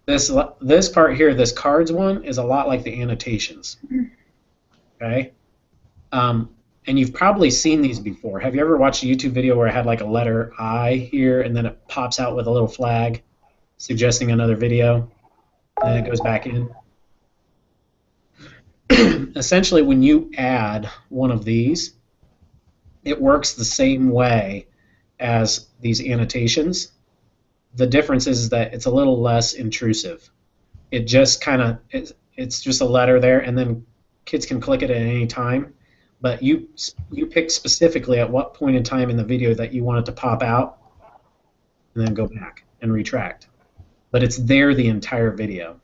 This part here, this cards one, is a lot like the annotations. Okay. And you've probably seen these before. Have you ever watched a YouTube video where it had like a letter I here, and then it pops out with a little flag suggesting another video, and then it goes back in? Essentially, when you add one of these, it works the same way as these annotations. The difference is that it's a little less intrusive. It just kind of it's just a letter there, and then kids can click it at any time. But you pick specifically at what point in time in the video that you want it to pop out, and then go back and retract. But it's there the entire video.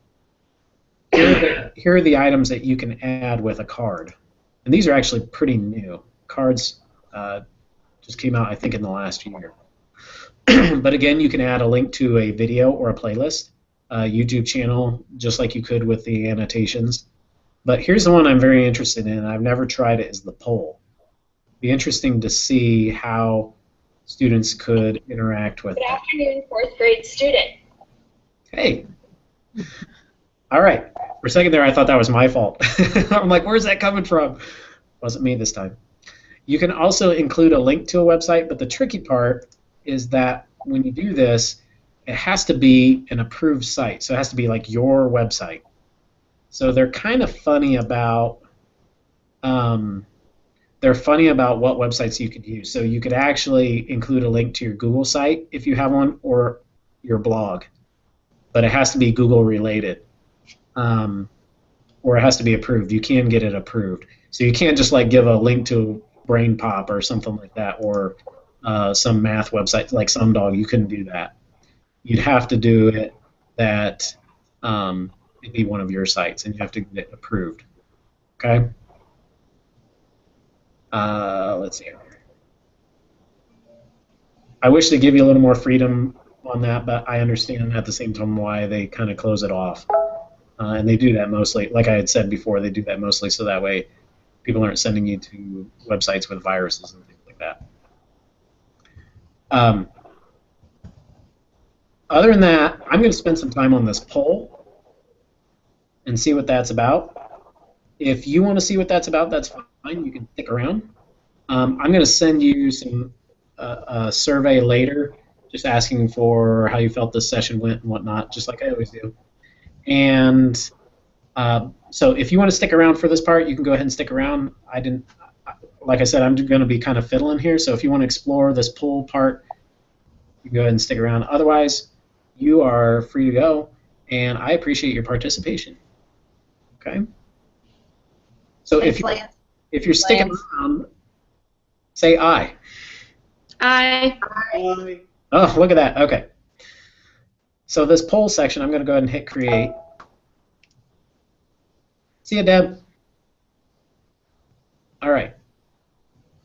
Here are the items that you can add with a card, and these are actually pretty new. Cards just came out, I think, in the last year. But again, you can add a link to a video or a playlist, a YouTube channel, just like you could with the annotations. But here's the one I'm very interested in. I've never tried it, is the poll. It'd be interesting to see how students could interact with it. Good afternoon, 4th grade student. Hey. All right. For a second there, I thought that was my fault. I'm like, where's that coming from? Wasn't me this time. You can also include a link to a website, but the tricky part is that when you do this, it has to be an approved site. So it has to be like your website. So they're kind of funny about what websites you could use. So you could actually include a link to your Google site if you have one, or your blog, but it has to be Google related, or it has to be approved. You can get it approved. So you can't just like give a link to Brain Pop or something like that, or some math website like SumDog. You couldn't do that. You'd have to do it that it'd be one of your sites, and you have to get it approved. Okay. Let's see. I wish they give you a little more freedom on that, but I understand at the same time why they kind of close it off. And they do that mostly, like I had said before, they do that mostly so that way people aren't sending you to websites with viruses and things like that. Other than that, I'm going to spend some time on this poll and see what that's about. If you want to see what that's about, that's fine. You can stick around. I'm going to send you a survey later, just asking for how you felt this session went and whatnot, just like I always do. And so if you want to stick around for this part, you can go ahead and stick around. Like I said, I'm going to be kind of fiddling here, so if you want to explore this poll part, you can go ahead and stick around. Otherwise, you are free to go, and I appreciate your participation. Okay? So if you're sticking around, say aye. Aye. Aye. Oh, look at that. Okay. So this poll section, I'm going to go ahead and hit create. See you, Deb. All right.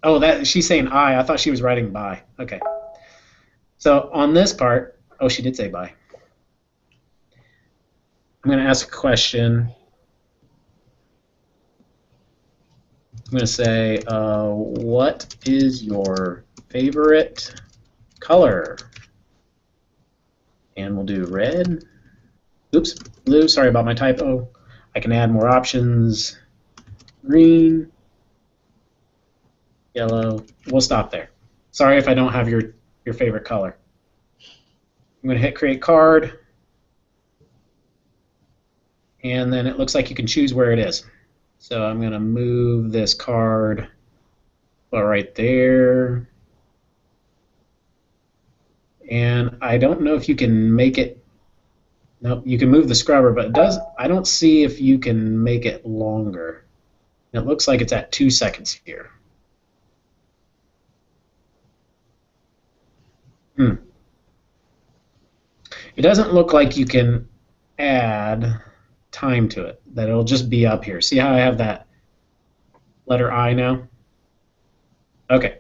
Oh, she's saying aye. I thought she was writing bye. Okay. So on this part, oh, she did say bye. I'm going to ask a question. I'm going to say, what is your favorite color? And we'll do red. Oops, blue. Sorry about my typo. I can add more options. Green, yellow. We'll stop there. Sorry if I don't have your favorite color. I'm going to hit create card. And then it looks like you can choose where it is. So I'm going to move this card right there. And I don't know if you can make it. Nope, you can move the scrubber, but it does. I don't see if you can make it longer. It looks like it's at 2 seconds here. It doesn't look like you can add time to it, that it'll just be up here. See how I have that letter I now? Okay,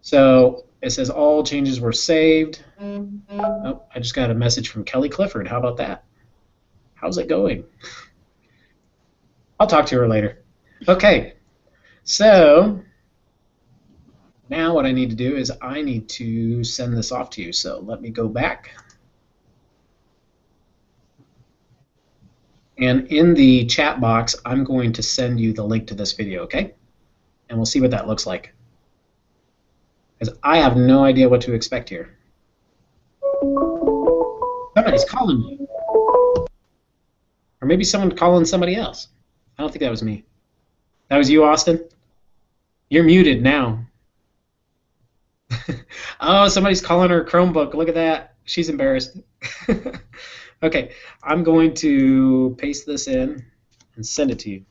so it says all changes were saved. Oh, I just got a message from Kelly Clifford. How about that? How's it going? I'll talk to her later. Okay, so now what I need to do is I need to send this off to you. So let me go back. And in the chat box, I'm going to send you the link to this video, okay? And we'll see what that looks like. Because I have no idea what to expect here. Somebody's calling me. Or maybe someone calling somebody else. I don't think that was me. That was you, Austin? You're muted now. Oh, somebody's calling her Chromebook. Look at that. She's embarrassed. Okay, I'm going to paste this in and send it to you.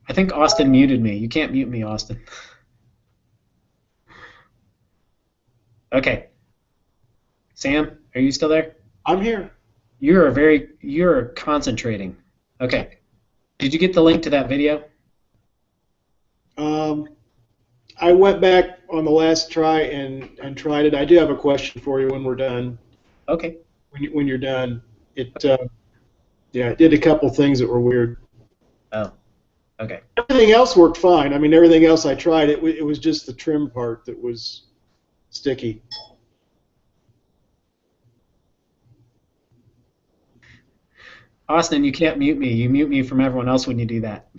I think Austin muted me. You can't mute me, Austin. Okay. Sam, are you still there? I'm here. You're concentrating. Okay. Did you get the link to that video? I went back on the last try and tried it. I do have a question for you when we're done. Okay. When you're done, yeah, it did a couple things that were weird. Oh. Okay. Everything else worked fine. I mean, everything else I tried, it was just the trim part that was sticky. Austin, you can't mute me. You mute me from everyone else when you do that.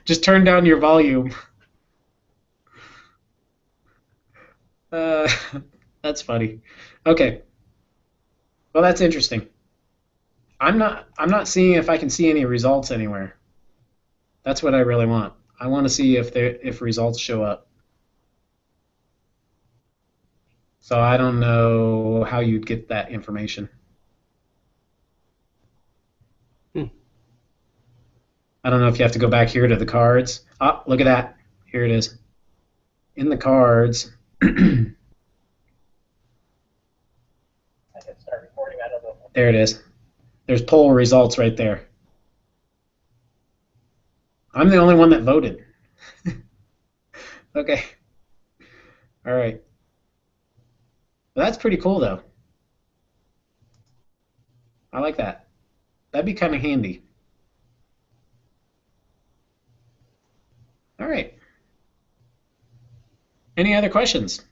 Just turn down your volume. That's funny. Okay. Well, that's interesting. I'm not seeing if I can see any results anywhere. That's what I really want. I want to see if results show up. So I don't know how you'd get that information. I don't know if you have to go back here to the cards. Ah, look at that. Here it is. In the cards. There it is. There's poll results right there. I'm the only one that voted. Okay. All right. Well, that's pretty cool, though. I like that. That'd be kind of handy. All right. Any other questions?